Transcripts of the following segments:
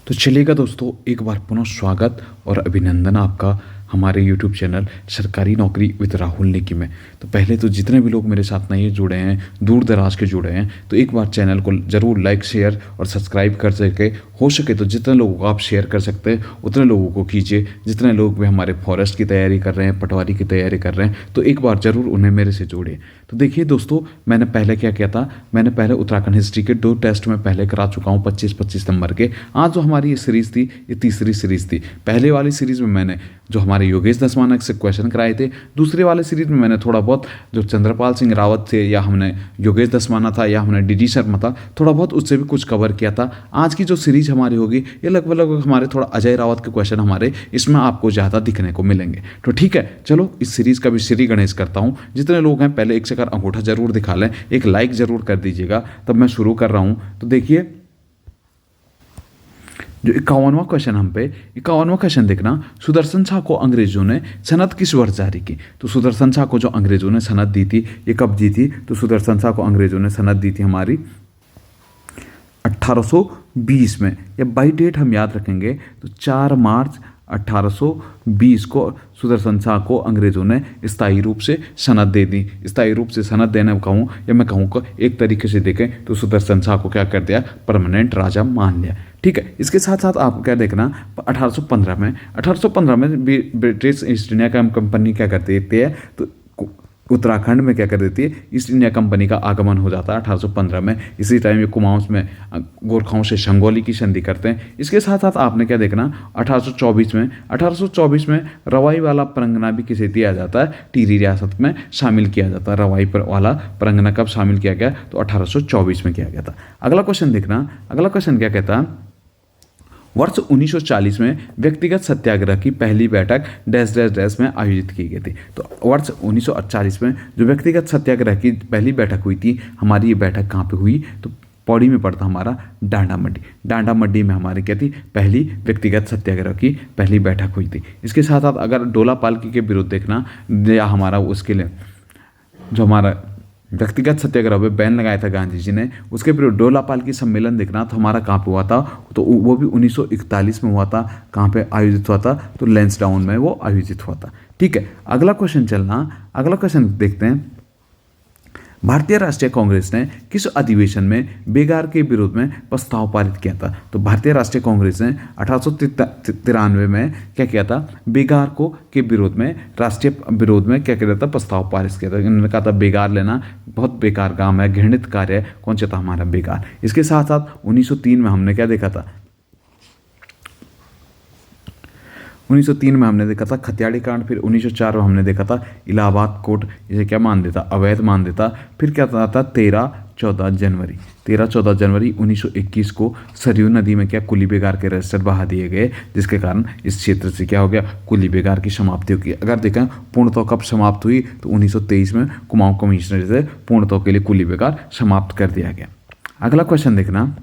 तो चलिएगा दोस्तों, एक बार पुनः स्वागत और अभिनंदन आपका हमारे YouTube चैनल सरकारी नौकरी विद राहुल नेकी में। तो पहले तो जितने भी लोग मेरे साथ नए जुड़े हैं, दूर दराज के जुड़े हैं, तो एक बार चैनल को ज़रूर लाइक शेयर और सब्सक्राइब कर सके। हो सके तो जितने लोगों को आप शेयर कर सकते हैं उतने लोगों को कीजिए। जितने लोग भी हमारे फॉरेस्ट की तैयारी कर रहे हैं, पटवारी की तैयारी कर रहे हैं, तो एक बार ज़रूर उन्हें मेरे से जोड़िए। तो देखिए दोस्तों, मैंने पहले क्या किया था, मैंने पहले उत्तराखंड हिस्ट्री के 2 टेस्ट में पहले करा चुका हूँ 25-25 नंबर के। आज जो हमारी ये सीरीज़ थी, ये तीसरी सीरीज़ थी। पहले वाली सीरीज़ में मैंने जो हमारे योगेश दसमाना से क्वेश्चन कराए थे, दूसरे वाले सीरीज़ में मैंने थोड़ा बहुत जो चंद्रपाल सिंह रावत थे, या हमने योगेश दसमाना था, या हमने डी शर्मा था, थोड़ा बहुत उससे भी कुछ कवर किया था। आज की जो सीरीज हमारी होगी ये लगभग हमारे थोड़ा अजय रावत के क्वेश्चन हमारे इसमें आपको ज़्यादा दिखने को मिलेंगे। तो ठीक है, चलो इस सीरीज़ का भी श्री गणेश करता हूँ। जितने लोग हैं पहले एक चक्कर अंगूठा जरूर दिखा लें, एक लाइक जरूर कर दीजिएगा। तब मैं शुरू कर रहा हूँ। तो देखिए, जो 51वां क्वेश्चन हम पे 51वां क्वेश्चन देखना, सुदर्शन शाह को अंग्रेजों ने सनद किस वर्ष जारी की। तो सुदर्शन शाह को जो अंग्रेजों ने सनद दी थी, ये कब दी थी? तो सुदर्शन शाह को अंग्रेजों ने सनद दी थी हमारी 1820 में। या बाई डेट हम याद रखेंगे तो 4 मार्च 1820 को सुदर्शन शाह को अंग्रेजों ने स्थायी रूप से सनद दे दी। स्थायी रूप से सनद देने कहूँ या मैं कहूँ को एक तरीके से देखें तो सुदर्शन शाह को क्या कर दिया, परमानेंट राजा मान लिया। ठीक है, इसके साथ साथ आप क्या देखना, 1815 में ब्रिटिश ईस्ट इंडिया कंपनी क्या कर देती है, तो उत्तराखंड में क्या कर देती है, ईस्ट इंडिया कंपनी का आगमन हो जाता है 1815 में। इसी टाइम ये कुमाऊं में गोरखाओं से संगोली की संधि करते हैं। इसके साथ साथ आपने क्या देखना, 1824 में रवाई वाला परगना भी किसे दिया जाता है, टिहरी रियासत में शामिल किया जाता है। रवाई वाला परगना कब शामिल किया गया, तो 1824 में किया गया था। अगला क्वेश्चन देखना, अगला क्वेश्चन क्या कहता है, वर्ष 1940 में व्यक्तिगत सत्याग्रह की पहली बैठक डैश डैश डैश में आयोजित की गई थी। तो वर्ष 1948 में जो व्यक्तिगत सत्याग्रह की पहली बैठक हुई थी, हमारी ये बैठक कहाँ पे हुई, तो पौड़ी में पड़ता हमारा डांडा मड्डी। डांडा मड्डी में हमारी क्या थी, पहली व्यक्तिगत सत्याग्रह की पहली बैठक हुई थी। इसके साथ साथ अगर डोला पालकी के विरुद्ध देखना, या हमारा उसके लिए जो हमारा व्यक्तिगत सत्याग्रह पे बैन लगाया था गांधी जी ने, उसके विरुद्ध डोला पालकी सम्मेलन देखना, तो हमारा कहाँ पे हुआ था, तो वो भी 1941 में हुआ था। कहाँ पे आयोजित हुआ था, तो लैंसडाउन में वो आयोजित हुआ था। ठीक है, अगला क्वेश्चन चलना, अगला क्वेश्चन देखते हैं, भारतीय राष्ट्रीय कांग्रेस ने किस अधिवेशन में बेगार के विरोध में प्रस्ताव पारित किया था। तो भारतीय राष्ट्रीय कांग्रेस ने 1893 में क्या किया था, बेगार को के विरोध में, राष्ट्रीय विरोध में क्या किया था, प्रस्ताव पारित किया था। इन्होंने कहा था बेगार लेना बहुत बेकार काम है, घृणित कार्य है। कौन सा था, हमारा बेगार। इसके साथ साथ 1903 में हमने क्या देखा था, 1903 में हमने देखा था खतियाड़ी कांड। फिर 1904 में हमने देखा था इलाहाबाद कोर्ट इसे क्या मान देता, अवैध मान देता। फिर क्या था 13-14 जनवरी 1921 को सरयू नदी में क्या कुली बेगार के रजिस्टर बहा दिए गए, जिसके कारण इस क्षेत्र से क्या हो गया, कुली बेगार की समाप्ति होगी। अगर देखें पूर्णतः कब समाप्त हुई, तो 1923 में कुमाऊं कमिश्नर से पूर्णतः के लिए कुली बेगार समाप्त कर दिया गया। अगला क्वेश्चन देखना,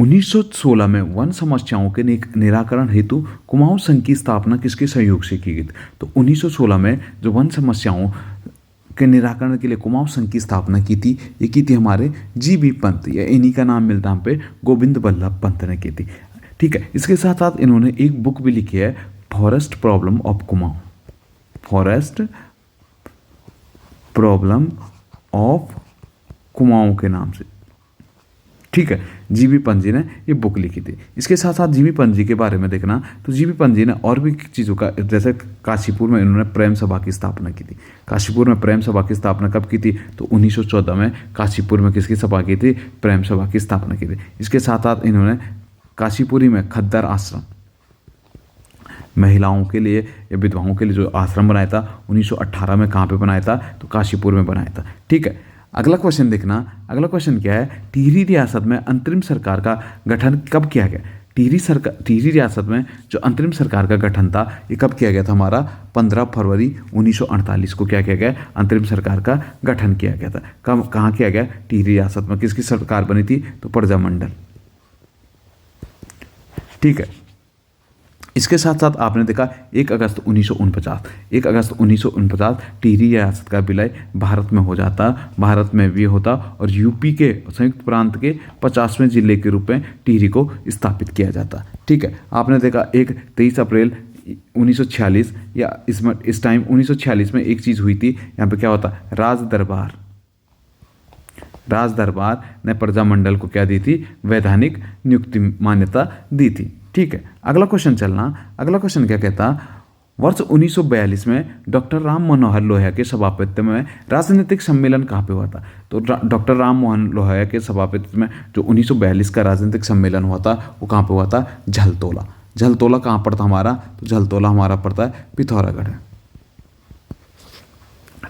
1916 में वन समस्याओं के निराकरण हेतु कुमाऊं संघ की स्थापना किसके सहयोग से की गई? तो 1916 में जो वन समस्याओं के निराकरण के लिए कुमाऊं संघ की स्थापना की थी, ये की थी हमारे जी.बी. पंत, या इन्हीं का नाम मिलता हम पे गोविंद बल्लभ पंत ने की थी। ठीक है, इसके साथ साथ इन्होंने एक बुक भी लिखी है, forest problem of Kumaon, forest problem of Kumaon के नाम से। ठीक है, जी.बी. पंत जी ने ये बुक लिखी थी। इसके साथ साथ जी.बी. पंत जी के बारे में देखना, तो जी.बी. पंत जी ने और भी चीज़ों का, जैसे काशीपुर में इन्होंने प्रेम सभा की स्थापना की थी। काशीपुर में प्रेम सभा की स्थापना कब की थी, तो 1914 में काशीपुर में किसकी सभा की थी, प्रेम सभा की स्थापना की थी। इसके साथ साथ इन्होंने काशीपुरी में खद्दर आश्रम, महिलाओं के लिए या विधवाओं के लिए जो आश्रम बनाया था, 1918 में कहाँ पर बनाया था, तो काशीपुर में बनाया था। ठीक है, अगला क्वेश्चन देखना, अगला क्वेश्चन क्या है, टिहरी रियासत में अंतरिम सरकार का गठन कब किया गया। टिहरी रियासत में जो अंतरिम सरकार का गठन था, ये कब किया गया था, हमारा 15 फरवरी 1948 को क्या किया गया, अंतरिम सरकार का गठन किया गया था। कब, कहाँ किया गया, टिहरी रियासत में। किसकी सरकार बनी थी, तो प्रजामंडल। ठीक है, इसके साथ साथ आपने देखा 1 अगस्त 1949 टिहरी रियासत का विलय भारत में हो जाता, भारत में भी होता और यूपी के संयुक्त प्रांत के 50वें जिले के रूप में टिहरी को स्थापित किया जाता। ठीक है, आपने देखा 23 अप्रैल 1946 या इस टाइम 1946 में एक चीज़ हुई थी, यहाँ पे क्या होता, राज दरबार ने प्रजामंडल को क्या दी थी, वैधानिक नियुक्ति मान्यता दी थी। ठीक है, अगला क्वेश्चन चलना। अगला क्वेश्चन क्या कहता, वर्ष 1942 में डॉक्टर राम मनोहर लोहिया के सभापतित्व में राजनीतिक सम्मेलन कहाँ पे हुआ था? तो डॉक्टर राम मोहन लोहिया के सभापतित्व में जो 1942 का राजनीतिक सम्मेलन हुआ था वो कहाँ पे हुआ था? झलतोला। झलतोला कहाँ पड़ता हमारा? तो झलतोला हमारा पड़ता है पिथौरागढ़ है।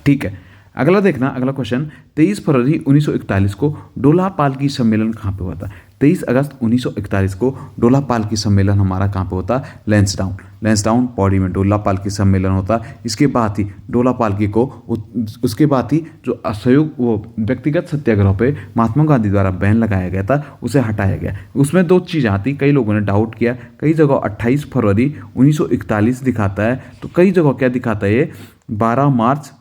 ठीक है, अगला देखना, अगला क्वेश्चन 23 फरवरी 1941 को डोला पालकी सम्मेलन कहाँ पे हुआ था? 23 अगस्त 1941 को डोला पालकी सम्मेलन हमारा कहाँ पे होता? लैंसडाउन पौड़ी में डोला पालकी सम्मेलन होता। इसके बाद ही डोला पालकी को उसके बाद ही जो असहयोग वो व्यक्तिगत सत्याग्रह पे महात्मा गांधी द्वारा बैन लगाया गया था उसे हटाया गया। उसमें 2 चीज़ आती, कई लोगों ने डाउट किया, कई जगह 28 फरवरी 1941 दिखाता है तो कई जगह क्या दिखाता है, ये 12 मार्च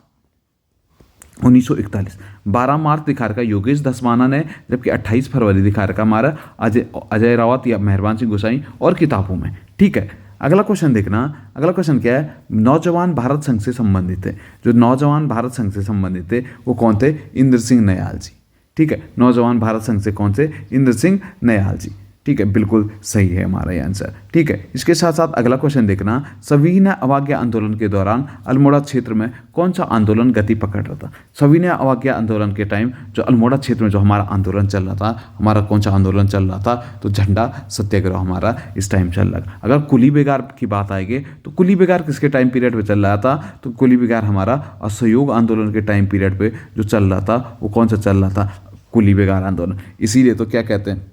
1941। 12 मार्च दिखा रखा योगेश धस्माना ने, जबकि 28 फरवरी दिखा रखा हमारा अजय रावत या मेहरबान सिंह गोसाई और किताबों में। ठीक है, अगला क्वेश्चन देखना। अगला क्वेश्चन क्या है, नौजवान भारत संघ से संबंधित है। जो नौजवान भारत संघ से संबंधित है वो कौन थे? इंद्र सिंह नयाल जी। ठीक है, नौजवान भारत संघ से कौन से? इंद्र सिंह नयाल जी। ठीक है, बिल्कुल सही है हमारा ये आंसर। ठीक है, इसके साथ साथ अगला क्वेश्चन देखना, सविनय अवज्ञा आंदोलन के दौरान अल्मोड़ा क्षेत्र में कौन सा आंदोलन गति पकड़ रहा था? सविनय अवज्ञा आंदोलन के टाइम जो अल्मोड़ा क्षेत्र में जो हमारा आंदोलन चल रहा था, हमारा कौन सा आंदोलन चल रहा था? तो झंडा सत्याग्रह हमारा इस टाइम चल रहा। अगर कुली बेगार की बात आएगी तो कुली बेगार किसके टाइम पीरियड पे चल रहा था? तो कुली बेगार हमारा असहयोग आंदोलन के टाइम पीरियड पे जो चल रहा था वो कौन सा चल रहा था? कुली बेगार आंदोलन। इसीलिए तो क्या कहते हैं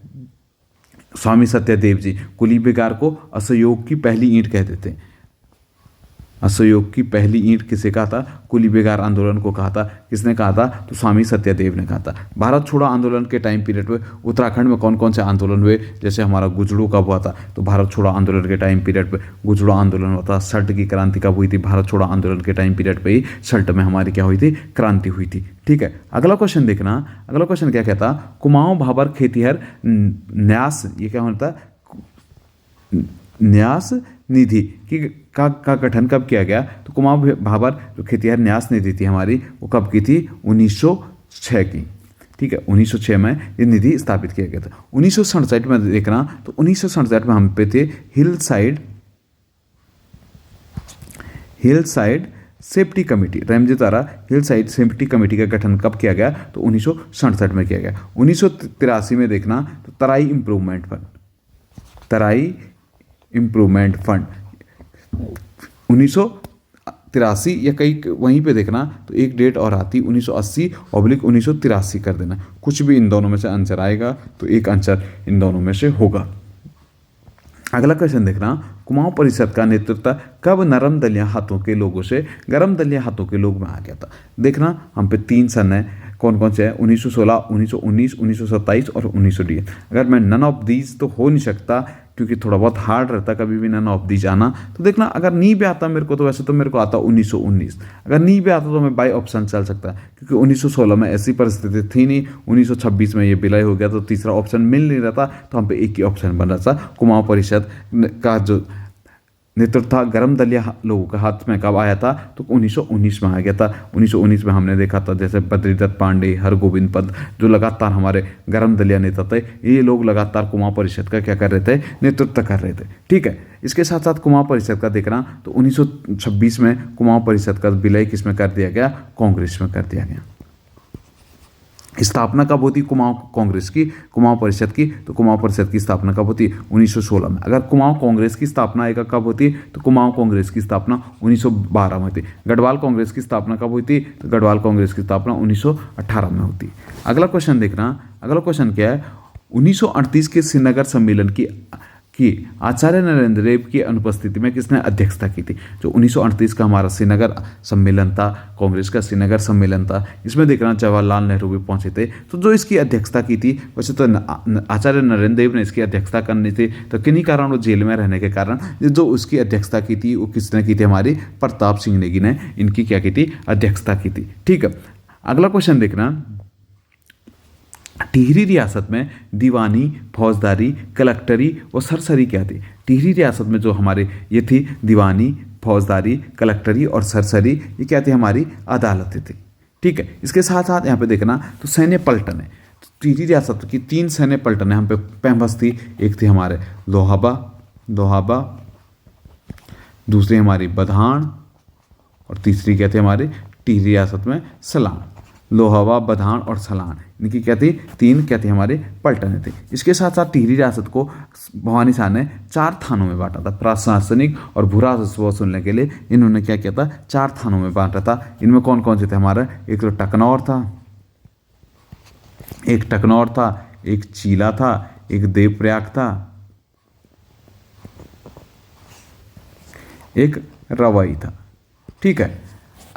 स्वामी सत्यदेव जी, कुली बेगार को असहयोग की पहली ईंट कहते थे। असहयोग की पहली ईंट किसे कहा था? कुली बेगार आंदोलन को कहा था। किसने कहा था? तो स्वामी सत्यदेव ने कहा था। भारत छोड़ो आंदोलन के टाइम पीरियड में उत्तराखंड में कौन कौन से आंदोलन हुए? जैसे हमारा गुजड़ू कब हुआ था? तो भारत छोड़ो आंदोलन के टाइम पीरियड पे गुजड़ू आंदोलन हुआ था। सल्ट की क्रांति कब हुई थी? भारत छोड़ो आंदोलन के टाइम पीरियड पे ही सल्ट में हमारी क्या हुई थी? क्रांति हुई थी। ठीक है, अगला क्वेश्चन देखना। अगला क्वेश्चन क्या कहता, कुमाऊं भाबर खेतिहर न्यास, ये क्या होता है? न्यास निधि का गठन कब किया गया? तो कुमाऊं भाबर जो खेतिहर न्यास निधि थी हमारी वो कब की थी? 1906 की। ठीक है, 1906 में ये निधि स्थापित किया गया था। 1967 में देखना, तो 1967 में हम पे थे hill side safety committee. Ramsay द्वारा हिल साइड सेफ्टी कमेटी का गठन कब किया गया? तो 1967 में किया गया। 1983 में देखना, तो तराई इम्प्रूवमेंट फंड 1983 या कहीं वहीं पे देखना, तो एक डेट और आती 1980/1983 कर देना। कुछ भी इन दोनों में से आंसर आएगा तो एक आंसर इन दोनों में से होगा। अगला क्वेश्चन देखना, कुमाऊं परिषद का नेतृत्व कब नरम दलिया हाथों के लोगों से गरम दलिया हाथों के लोग में आ गया था? देखना, हम पे 3 सन है, कौन कौन से है? 1916, 1919, 1927 और 1920। अगर मैं नन ऑफ दीज तो हो नहीं सकता क्योंकि थोड़ा बहुत हार्ड रहता कभी भी नन ऑफ दीज आना। तो देखना, अगर नी भी आता मेरे को तो वैसे तो मेरे को आता 1919। अगर नी भी आता तो मैं बाई ऑप्शन चल सकता क्योंकि 1916 में ऐसी परिस्थिति थी नहीं। 1926 में ये विलय हो गया तो तीसरा ऑप्शन मिल नहीं रहा था, तो हम पे एक ही ऑप्शन बन रहा था। कुमाऊं परिषद का जो नेतृत्व था गरम दलिया लोगों के हाथ में कब आया था? तो 1919 में आ गया था। 1919 में हमने देखा था जैसे बद्रीदत्त पांडे, हरगोविंद पद जो लगातार हमारे गरम दलिया नेता थे, ये लोग लगातार कुमाऊं परिषद का क्या कर रहे थे? नेतृत्व कर रहे थे। ठीक है, इसके साथ साथ कुमाऊं परिषद का देखना, तो 1926 में कुमाऊं परिषद का विलय किस में कर दिया गया? कांग्रेस में कर दिया गया। स्थापना कब होती कुमाऊं कांग्रेस की, कुमाऊं परिषद की? तो कुमाऊं परिषद की स्थापना कब होती? 1916 में। अगर कुमाऊं कांग्रेस की स्थापना एक कब होती? तो कुमाऊं कांग्रेस की स्थापना 1912 में होती। गढ़वाल कांग्रेस की स्थापना कब होती? तो गढ़वाल कांग्रेस की स्थापना 1918 में होती। अगला क्वेश्चन देखना, अगला क्वेश्चन क्या है, 1938 के श्रीनगर सम्मेलन कि आचार्य नरेंद्र देव की अनुपस्थिति में किसने अध्यक्षता की थी। जो 1938 का हमारा श्रीनगर सम्मेलन था, कांग्रेस का श्रीनगर सम्मेलन था, इसमें देखना जवाहरलाल नेहरू भी पहुंचे थे। तो जो इसकी अध्यक्षता की थी, वैसे तो आचार्य नरेंद्र देव ने इसकी अध्यक्षता करनी थी, तो किन्हीं कारण वो जेल में रहने के कारण जो उसकी अध्यक्षता की थी वो किसने की थी, हमारी प्रताप सिंह नेगी ने इनकी क्या की थी, अध्यक्षता की थी। ठीक है, अगला क्वेश्चन देखना, टिहरी रियासत में दीवानी, फौजदारी, कलेक्टरी और सरसरी क्या थी। टिहरी रियासत में जो हमारे ये थी दीवानी, फौजदारी, कलेक्टरी और सरसरी, ये क्या थी, हमारी अदालतें थी। ठीक है, इसके साथ साथ यहाँ पे देखना तो सैन्य पलटन है। तो टिहरी रियासत की 3 सैन्य पलटन यहाँ पे फेमस थी। एक थी हमारे दोहाबा, दूसरी हमारी बधान और तीसरी क्या थी, हमारी टिहरी रियासत में सलान। लोहावा, बधान और सलान, इनकी क्या थी, 3 क्या थी, हमारे पलटनें थी। इसके साथ साथ टिहरी रियासत को भवानी शाह ने 4 थानों में बांटा था। प्रशासनिक और भू राजस्व वसूलने के लिए इन्होंने क्या किया था, 4 थानों में बांटा था। इनमें कौन कौन से थे हमारा, एक तो टकनौर था, एक चीला था, एक देवप्रयाग था, एक रवई था। ठीक है,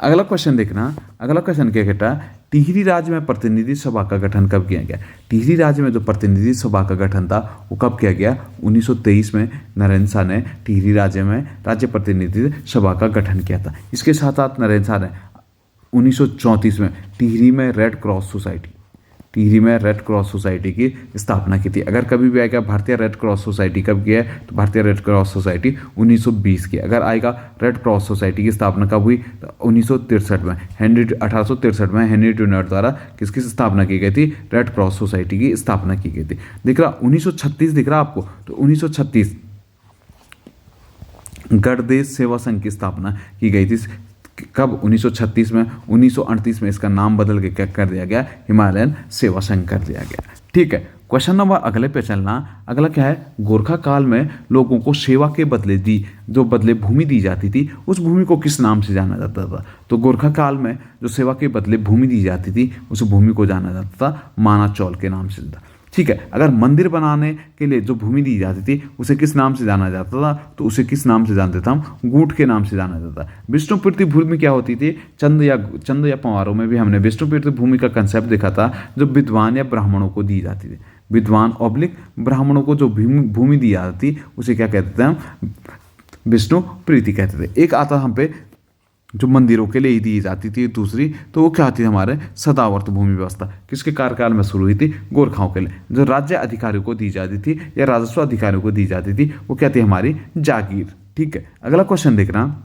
अगला क्वेश्चन देखना, अगला क्वेश्चन क्या कहता है, टिहरी राज्य में प्रतिनिधि सभा का गठन कब किया गया। टिहरी राज्य में जो प्रतिनिधि सभा का गठन था वो कब किया गया, 1923 में नरेंद्र शाह ने टिहरी राज्य में राज्य प्रतिनिधि सभा का गठन किया था। इसके साथ साथ नरेंद्र शाह ने 1934 में टिहरी में रेड क्रॉस सोसाइटी की स्थापना की थी। अगर कभी भी आएगा भारतीय रेड क्रॉस सोसाइटी कब की है, तो भारतीय रेड क्रॉस सोसाइटी 1920 की। अगर आएगा रेड क्रॉस सोसाइटी की स्थापना कब हुई, तो 1863 में हेनरी ट्यूनर द्वारा किसकी स्थापना की गई थी, रेड क्रॉस सोसाइटी की स्थापना की गई थी। दिख रहा 1936 दिख रहा आपको, तो 1936 गणदेश सेवा संघ की स्थापना की गई थी। कब, 1936 में। 1938 में इसका नाम बदल के क्या कर दिया गया, हिमालयन सेवा संघ कर दिया गया। ठीक है, क्वेश्चन नंबर अगले पे चलना। अगला क्या है, गोरखा काल में लोगों को सेवा के बदले बदले भूमि दी जाती थी, उस भूमि को किस नाम से जाना जाता था। तो गोरखा काल में जो सेवा के बदले भूमि दी जाती थी, उस भूमि को जाना जाता था माना चौल के नाम से। ठीक है, अगर मंदिर बनाने के लिए जो भूमि दी जाती थी उसे किस नाम से जाना जाता था, तो उसे किस नाम से जानते थे हम, गूट के नाम से जाना जाता था। विष्णुप्रीति भूमि क्या होती थी, चंद या पंवारों में भी हमने विष्णुप्रीति भूमि का कंसेप्ट देखा था, जो विद्वान या ब्राह्मणों को दी जाती थी। विद्वान ऑब्लिक ब्राह्मणों को जो भूमि दी जाती थी उसे क्या कहते थे हम, विष्णुप्रीति कहते थे। एक आता हम पे जो मंदिरों के लिए ही दी जाती थी, दूसरी तो वो क्या थी, हमारे सदावर्त भूमि व्यवस्था किसके कार्यकाल में शुरू हुई थी, गोरखाओं के लिए। जो राज्य अधिकारियों को दी जाती थी या राजस्व अधिकारियों को दी जाती थी वो क्या थी, हमारी जागीर। ठीक है, अगला क्वेश्चन देखना,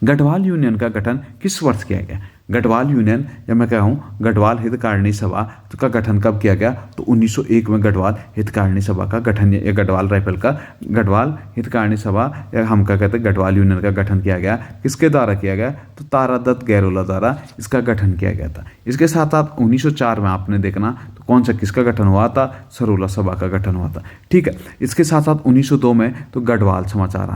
गढ़वाल यूनियन का गठन किस वर्ष किया गया। गढ़वाल यूनियन या मैं कह हूँ गढ़वाल हितकारिणी सभा का गठन कब किया गया, तो 1901 में गढ़वाल हितकारिणी सभा का गठन, या गढ़वाल राइफल का गढ़वाल हितकारिणी सभा या हम क्या कहते हैं गढ़वाल यूनियन का गठन किया गया। किसके द्वारा किया गया, तो तारादत्त गैरोला द्वारा इसका गठन किया गया था। इसके साथ साथ 1904 में आपने देखना तो कौन सा किसका गठन हुआ था, सरोला सभा का गठन हुआ था। ठीक है, इसके साथ साथ 1902 में तो गढ़वाल समाचार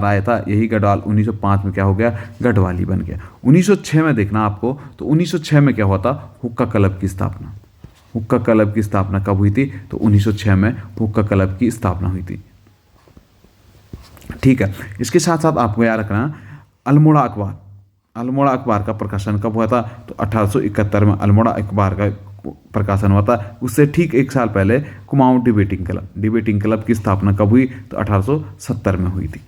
आया था। यही गढ़वाल 1905 में क्या हो गया, गढ़वाली बन गया। 1906 में देखना आपको, तो 1906 में क्या हुआ था, हुक्का क्लब की स्थापना। हुक्का क्लब की स्थापना कब हुई थी, तो 1906 में हुक्का क्लब की स्थापना हुई थी। ठीक है, इसके साथ साथ आपको याद रखना, अल्मोड़ा अखबार का प्रकाशन कब हुआ था, तो 1871 में अल्मोड़ा अखबार का प्रकाशन हुआ था। उससे ठीक 1 साल पहले कुमाऊं डिबेटिंग क्लब की स्थापना कब हुई, तो 1870 में हुई थी।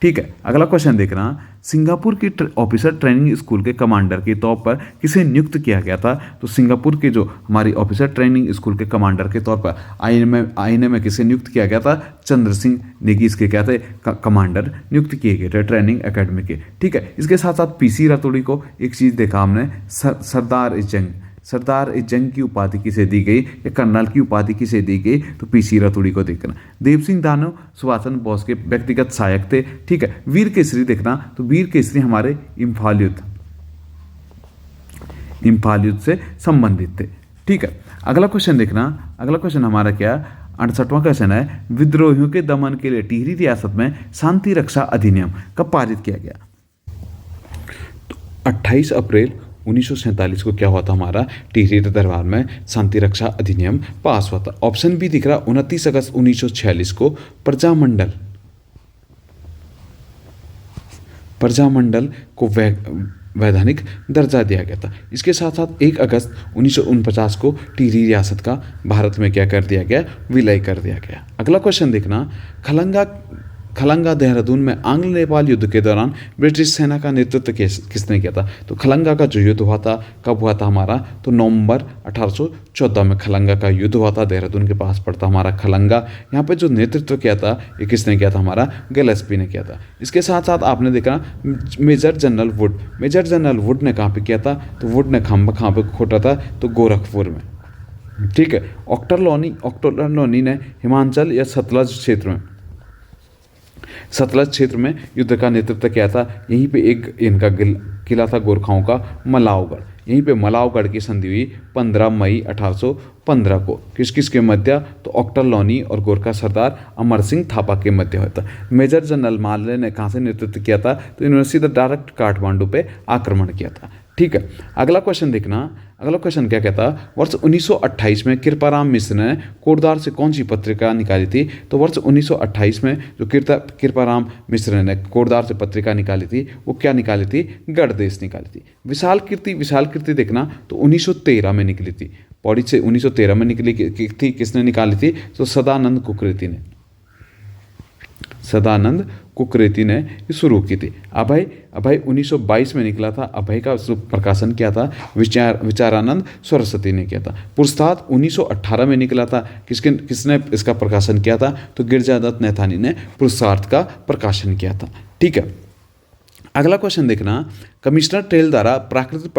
ठीक है, अगला क्वेश्चन देखना, सिंगापुर की ऑफिसर ट्रेनिंग स्कूल के कमांडर के तौर पर किसे नियुक्त किया गया था। तो सिंगापुर के जो हमारी ऑफिसर ट्रेनिंग स्कूल के कमांडर के तौर पर आईएनए में किसे नियुक्त किया गया था, चंद्र सिंह नेगी इसके क्या थे, कमांडर नियुक्त किए गए थे ट्रेनिंग एकेडमी के। ठीक है, इसके साथ साथ पीसी रतौड़ी को एक चीज़ देखा हमने, सरदार इस जंग की उपाधि किसे दी गई या कर्नल की उपाधि किसे दी गई, तो पीसी रतौड़ी को देखना। देव सिंह दानव सुभाष चंद्र बोस के व्यक्तिगत सहायक थे। ठीक है, वीर केसरी देखना, तो वीर केसरी हमारे इम्फाल युद्ध से संबंधित थे। ठीक है, अगला क्वेश्चन देखना, अगला क्वेश्चन हमारा क्या, 68वां क्वेश्चन है, विद्रोहियों के दमन के लिए टिहरी रियासत में शांति रक्षा अधिनियम कब पारित किया गया। तो 28 अप्रैल 1947 को क्या हुआ था हमारा टिहरी दरबार में शांति रक्षा अधिनियम पास हुआ था। ऑप्शन बी दिख रहा 29 अगस्त 1946 को प्रजामंडल को वैधानिक दर्जा दिया गया था। इसके साथ साथ 1 अगस्त 1949 को टिहरी रियासत का भारत में क्या कर दिया गया, विलय कर दिया गया। अगला क्वेश्चन देखना, खलंगा देहरादून में आंग्ल नेपाल युद्ध के दौरान ब्रिटिश सेना का नेतृत्व किसने किया था? तो खलंगा का जो युद्ध हुआ था कब हुआ था हमारा, तो नवंबर 1814 में खलंगा का युद्ध हुआ था। देहरादून के पास पड़ता हमारा खलंगा। यहाँ पे जो नेतृत्व किया था ये किसने किया था, हमारा गैलेस्पी ने किया था। इसके साथ साथ आपने देखा मेजर जनरल वुड ने कहाँ पे किया था, तो वुड ने कहाँ पे खोटा था, तो गोरखपुर में। ठीक है। ऑक्टरलोनी ने हिमाचल या सतलज क्षेत्र में युद्ध का नेतृत्व किया था। यहीं पे एक इनका किला था गोरखाओं का, मलावगढ़। यहीं पे मलावगढ़ की संधि हुई 15 मई 1815 को। किस के मध्य, तो ऑक्टरलोनी और गोरखा सरदार अमर सिंह थापा के मध्य हुआ था। मेजर जनरल माले ने कहाँ से नेतृत्व किया था, तो इन्होंने सीधा डायरेक्ट काठमांडू पे आक्रमण किया था। ठीक है। अगला क्वेश्चन देखना, अगला क्वेश्चन क्या कहता, वर्ष 1928 में कृपाराम मिश्र ने कोटद्वार से कौन सी पत्रिका निकाली थी? तो वर्ष 1928 में जो कृपाराम मिश्र ने कोटद्वार से पत्रिका निकाली थी वो क्या निकाली थी, गढ़देश निकाली थी। विशाल कीर्ति देखना तो 1913 में निकली थी। पौड़ी से 1913 में निकली थी। किसने निकाली थी, तो सदानंद कुकरेती ने शुरू की थी। अभय 1922 में निकला था। अभय का प्रकाशन किया था विचारानंद सरस्वती ने किया था। पुरस्ताद 1918 में निकला था। किसने इसका प्रकाशन किया था, तो गिरजादत्त नैथानी ने पुरस्ताद का प्रकाशन किया था। ठीक है। अगला क्वेश्चन देखना, कमिश्नर टेल द्वारा प्राकृतिक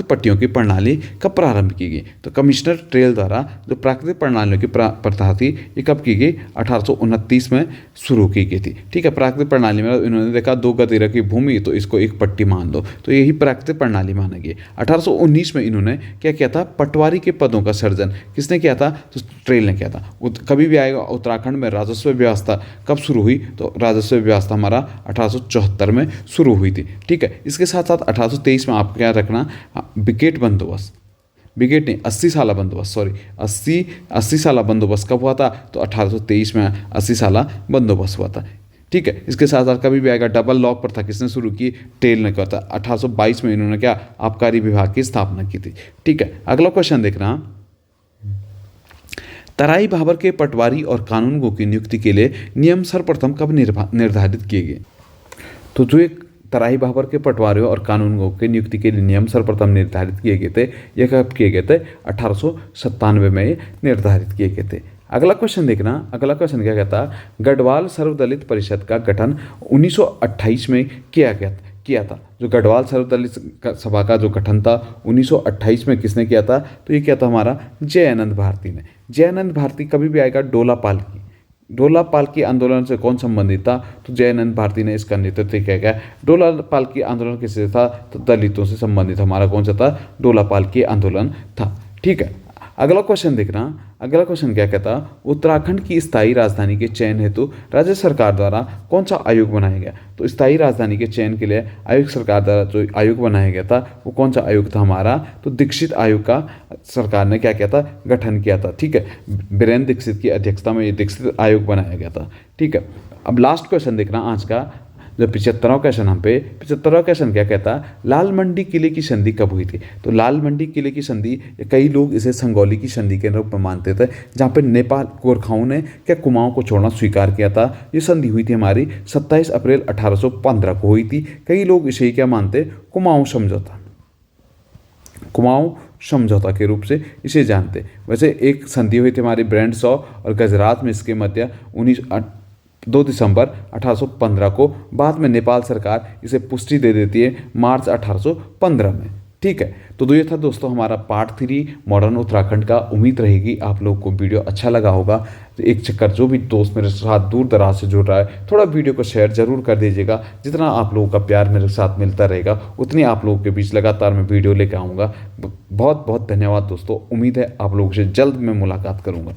पट्टियों की प्रणाली कब प्रारंभ की गई? तो कमिश्नर टेल द्वारा जो प्राकृतिक प्रणालियों की प्रथा थी ये कब की गई, 1829 में शुरू की गई थी। ठीक है। प्राकृतिक प्रणाली में इन्होंने देखा 2 गज की भूमि, तो इसको एक पट्टी मान दो, तो यही प्राकृतिक प्रणाली माना गई। 1819 में इन्होंने क्या किया था, पटवारी के पदों का सृजन किसने किया था, तो टेल ने किया था। कभी भी आएगा उत्तराखंड में राजस्व व्यवस्था कब शुरू हुई, तो राजस्व व्यवस्था हमारा 1874 में शुरू हुई थी। ठीक है। इसके साथ साथ 1823 में आप क्या रखना, विकेट नहीं 80 साला बंदोबस्त कब हुआ था, तो 1823 में 80 साला बंदोबस्त हुआ था। ठीक है। इसके साथ साथ कभी भी आएगा डबल लॉक पर था, किसने शुरू की, टेल ने किया था। 1822 में इन्होंने क्या, आबकारी विभाग की स्थापना की थी। ठीक है। अगला क्वेश्चन देखना, तराई भाबर के पटवारी और कानूनगो की नियुक्ति के लिए नियम सर्वप्रथम कब निर्धारित किए गए? तो जो एक तराई भाबर के पटवारियों और कानूनगो की नियुक्ति के लिए नियम सर्वप्रथम निर्धारित किए गए थे, यह कब किए गए थे, 1897 में निर्धारित किए गए थे। अगला क्वेश्चन देखना, अगला क्वेश्चन क्या कहता, गढ़वाल सर्वदलित परिषद का गठन 1928 में किया था। जो गढ़वाल सर्वदलित सभा का जो गठन था 1928 में किसने किया था, तो ये क्या था हमारा जयानंद भारती ने। जयानंद भारती कभी भी आएगा डोला पालकी आंदोलन से कौन संबंधित था, तो जयानंद भारती ने इसका नेतृत्व किया गया। डोला पालकी आंदोलन किससे था, तो दलितों से संबंधित हमारा कौन सा था, डोला पालकी आंदोलन था। ठीक है। अगला क्वेश्चन देखना, अगला क्वेश्चन क्या कहता, उत्तराखंड की स्थायी राजधानी के चयन हेतु राज्य सरकार द्वारा कौन सा आयोग बनाया गया? तो स्थायी राजधानी के चयन के लिए सरकार द्वारा जो आयोग बनाया गया था वो कौन सा आयोग था हमारा, तो दीक्षित आयोग का सरकार ने क्या किया था, गठन किया था। ठीक है। बीरेन्द्र दीक्षित की अध्यक्षता में ये दीक्षित आयोग बनाया गया था। ठीक है। अब लास्ट क्वेश्चन देखना आज का, जो 75वां क्वेश्चन क्या कहता, लाल मंडी किले की संधि कब हुई थी? तो लाल मंडी किले की संधि, कई लोग इसे संगौली की संधि के रूप में मानते थे, जहाँ पे नेपाल गोरखाओं ने क्या कुमाऊं को छोड़ना स्वीकार किया था। ये संधि हुई थी हमारी 27 अप्रैल 1815 को हुई थी। कई लोग इसे क्या मानते, कुमाऊं समझौता के रूप से इसे जानते। वैसे एक संधि हुई थी हमारी ब्रैंडसॉ और गजरात में, इसके मध्य 2 दिसंबर 1815 को। बाद में नेपाल सरकार इसे पुष्टि दे देती है मार्च 1815 में। ठीक है। तो ये था दोस्तों हमारा पार्ट 3 मॉडर्न उत्तराखंड का। उम्मीद रहेगी आप लोगों को वीडियो अच्छा लगा होगा। तो एक चक्कर जो भी दोस्त मेरे साथ दूर दराज से जुड़ रहा है, थोड़ा वीडियो को शेयर जरूर कर दीजिएगा। जितना आप लोगों का प्यार मेरे साथ मिलता रहेगा उतनी आप लोगों के बीच लगातार मैं वीडियो लेकर आऊँगा। बहुत बहुत धन्यवाद दोस्तों। उम्मीद है आप लोगों से जल्द मैं मुलाकात करूँगा।